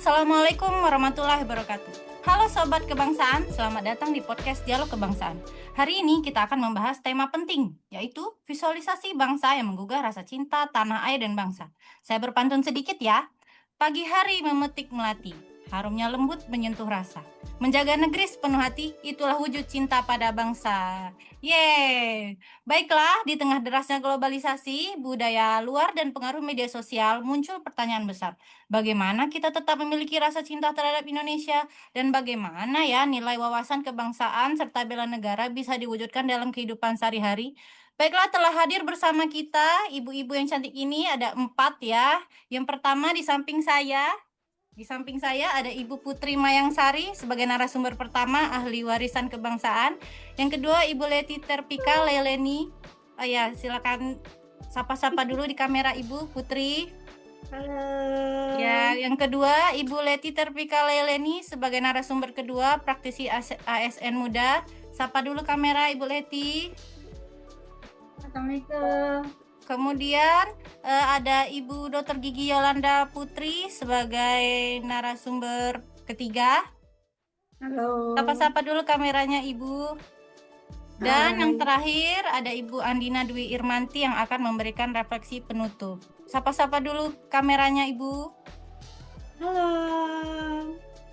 Assalamualaikum warahmatullahi wabarakatuh. Halo Sobat Kebangsaan, selamat datang di podcast Dialog Kebangsaan. Hari ini kita akan membahas tema penting, yaitu visualisasi bangsa yang menggugah rasa cinta, tanah air, dan bangsa. Saya berpantun sedikit ya. Pagi hari memetik melati, harumnya lembut menyentuh rasa. Menjaga negeri sepenuh hati, itulah wujud cinta pada bangsa. Yeay! Baiklah, di tengah derasnya globalisasi, budaya luar, dan pengaruh media sosial, muncul pertanyaan besar. Bagaimana kita tetap memiliki rasa cinta terhadap Indonesia? Dan bagaimana ya nilai wawasan kebangsaan serta bela negara bisa diwujudkan dalam kehidupan sehari-hari? Baiklah, telah hadir bersama kita ibu-ibu yang cantik ini ada 4 ya. Yang pertama di samping saya ada Ibu Putri Mayangsari sebagai narasumber pertama, ahli warisan kebangsaan. Yang kedua Ibu Leti Terpika Leleni. Oh ya, silakan sapa-sapa dulu di kamera Ibu Putri. Halo. Ya, yang kedua Ibu Leti Terpika Leleni sebagai narasumber kedua, praktisi ASN Muda. Sapa dulu kamera Ibu Leti. Assalamualaikum. Kemudian ada Ibu Dr. Gigi Yolanda Putri sebagai narasumber ketiga. Halo. Sapa-sapa dulu kameranya Ibu. Dan yang Hai. terakhir ada Ibu Andina Dwi Irmanti yang akan memberikan refleksi penutup. Sapa-sapa dulu kameranya Ibu. Halo.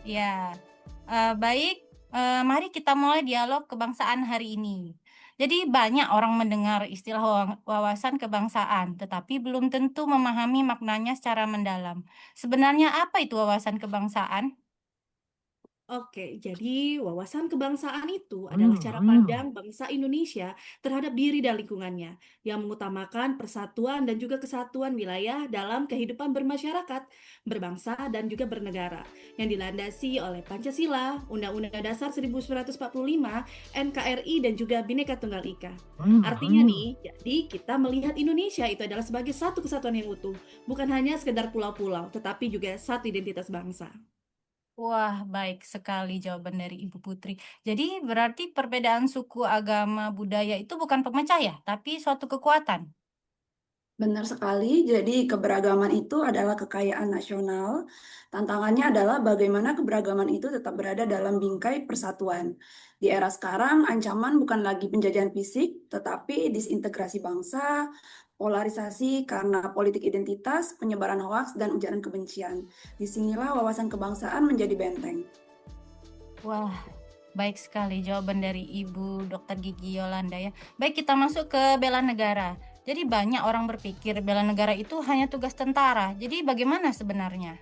Ya, baik. Mari kita mulai dialog kebangsaan hari ini. Jadi banyak orang mendengar istilah wawasan kebangsaan, tetapi belum tentu memahami maknanya secara mendalam. Sebenarnya apa itu wawasan kebangsaan? Oke, jadi wawasan kebangsaan itu adalah cara pandang bangsa Indonesia terhadap diri dan lingkungannya, yang mengutamakan persatuan dan juga kesatuan wilayah dalam kehidupan bermasyarakat, berbangsa, dan juga bernegara, yang dilandasi oleh Pancasila, Undang-Undang Dasar 1945, NKRI, dan juga Bhinneka Tunggal Ika. Artinya nih, jadi kita melihat Indonesia itu adalah sebagai satu kesatuan yang utuh, bukan hanya sekedar pulau-pulau, tetapi juga satu identitas bangsa. Wah, baik sekali jawaban dari Ibu Putri. Jadi berarti perbedaan suku, agama, budaya itu bukan pemecah ya, tapi suatu kekuatan. Benar sekali, jadi keberagaman itu adalah kekayaan nasional. Tantangannya adalah bagaimana keberagaman itu tetap berada dalam bingkai persatuan. Di era sekarang, ancaman bukan lagi penjajahan fisik, tetapi disintegrasi bangsa, polarisasi karena politik identitas, penyebaran hoaks, dan ujaran kebencian. Disinilah wawasan kebangsaan menjadi benteng. Wah, baik sekali jawaban dari Ibu Dr. Gigi Yolanda ya. Baik, kita masuk ke bela negara. Jadi banyak orang berpikir bela negara itu hanya tugas tentara. Jadi bagaimana sebenarnya?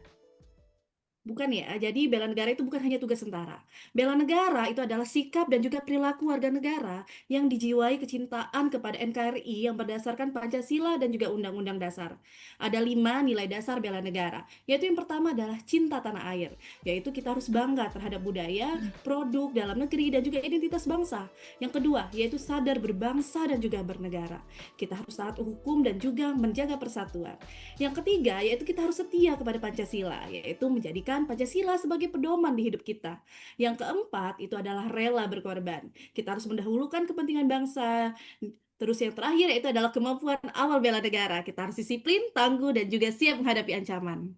Bukan ya, jadi bela negara itu bukan hanya tugas tentara. Bela negara itu adalah sikap dan juga perilaku warga negara yang dijiwai kecintaan kepada NKRI yang berdasarkan Pancasila dan juga Undang-Undang Dasar. Ada 5 nilai dasar bela negara, yaitu yang pertama adalah cinta tanah air, yaitu kita harus bangga terhadap budaya, produk dalam negeri, dan juga identitas bangsa. Yang kedua, yaitu sadar berbangsa dan juga bernegara. Kita harus taat hukum dan juga menjaga persatuan. Yang ketiga, yaitu kita harus setia kepada Pancasila, yaitu menjadikan Pancasila sebagai pedoman di hidup kita. Yang keempat, itu adalah rela berkorban. Kita harus mendahulukan kepentingan bangsa. Terus yang terakhir, yaitu adalah kemampuan awal bela negara. Kita harus disiplin, tangguh, dan juga siap menghadapi ancaman.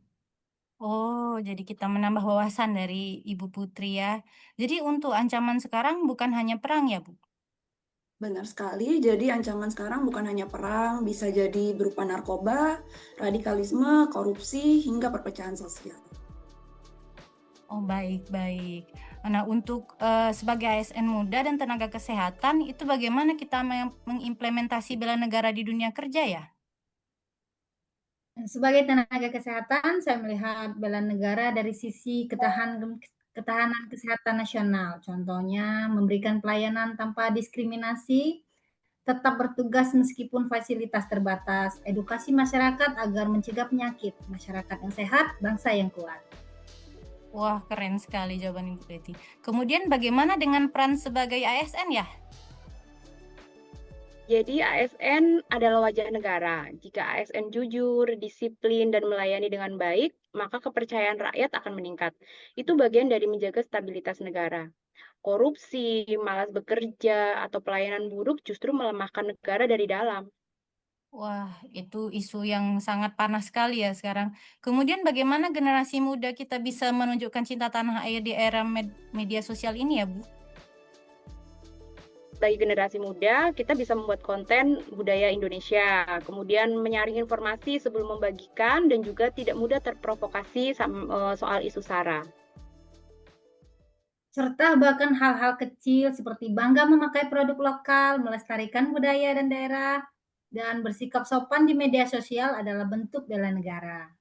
Oh, jadi kita menambah wawasan dari Ibu Putri ya. Jadi untuk ancaman sekarang bukan hanya perang ya, Bu? Benar sekali, jadi ancaman sekarang bukan hanya perang, bisa jadi berupa narkoba, radikalisme, korupsi, hingga perpecahan sosial. Oh, baik-baik. Nah, untuk sebagai ASN muda dan tenaga kesehatan, itu bagaimana kita mengimplementasi bela negara di dunia kerja ya? Sebagai tenaga kesehatan, saya melihat bela negara dari sisi ketahanan kesehatan nasional. Contohnya, memberikan pelayanan tanpa diskriminasi, tetap bertugas meskipun fasilitas terbatas, edukasi masyarakat agar mencegah penyakit, masyarakat yang sehat, bangsa yang kuat. Wah, keren sekali jawaban Ibu Betty. Kemudian bagaimana dengan peran sebagai ASN ya? Jadi ASN adalah wajah negara. Jika ASN jujur, disiplin, dan melayani dengan baik, maka kepercayaan rakyat akan meningkat. Itu bagian dari menjaga stabilitas negara. Korupsi, malas bekerja, atau pelayanan buruk justru melemahkan negara dari dalam. Wah, itu isu yang sangat panas sekali ya sekarang. Kemudian bagaimana generasi muda kita bisa menunjukkan cinta tanah air di era media sosial ini ya, Bu? Bagi generasi muda, kita bisa membuat konten budaya Indonesia, kemudian menyaring informasi sebelum membagikan, dan juga tidak mudah terprovokasi soal isu SARA. Serta bahkan hal-hal kecil seperti bangga memakai produk lokal, melestarikan budaya dan daerah, dan bersikap sopan di media sosial adalah bentuk bela negara.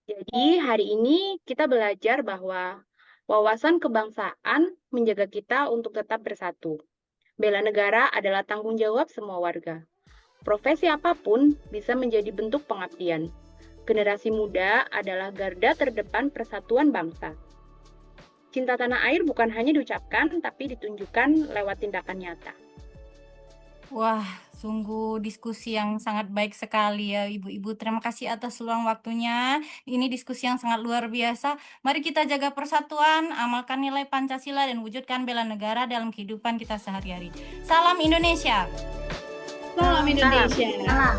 Jadi hari ini kita belajar bahwa wawasan kebangsaan menjaga kita untuk tetap bersatu. Bela negara adalah tanggung jawab semua warga. Profesi apapun bisa menjadi bentuk pengabdian. Generasi muda adalah garda terdepan persatuan bangsa. Cinta tanah air bukan hanya diucapkan, tapi ditunjukkan lewat tindakan nyata. Wah, sungguh diskusi yang sangat baik sekali ya Ibu-Ibu. Terima kasih atas luang waktunya. Ini diskusi yang sangat luar biasa. Mari kita jaga persatuan, amalkan nilai Pancasila dan wujudkan bela negara dalam kehidupan kita sehari-hari. Salam Indonesia. Salam Indonesia. Salam.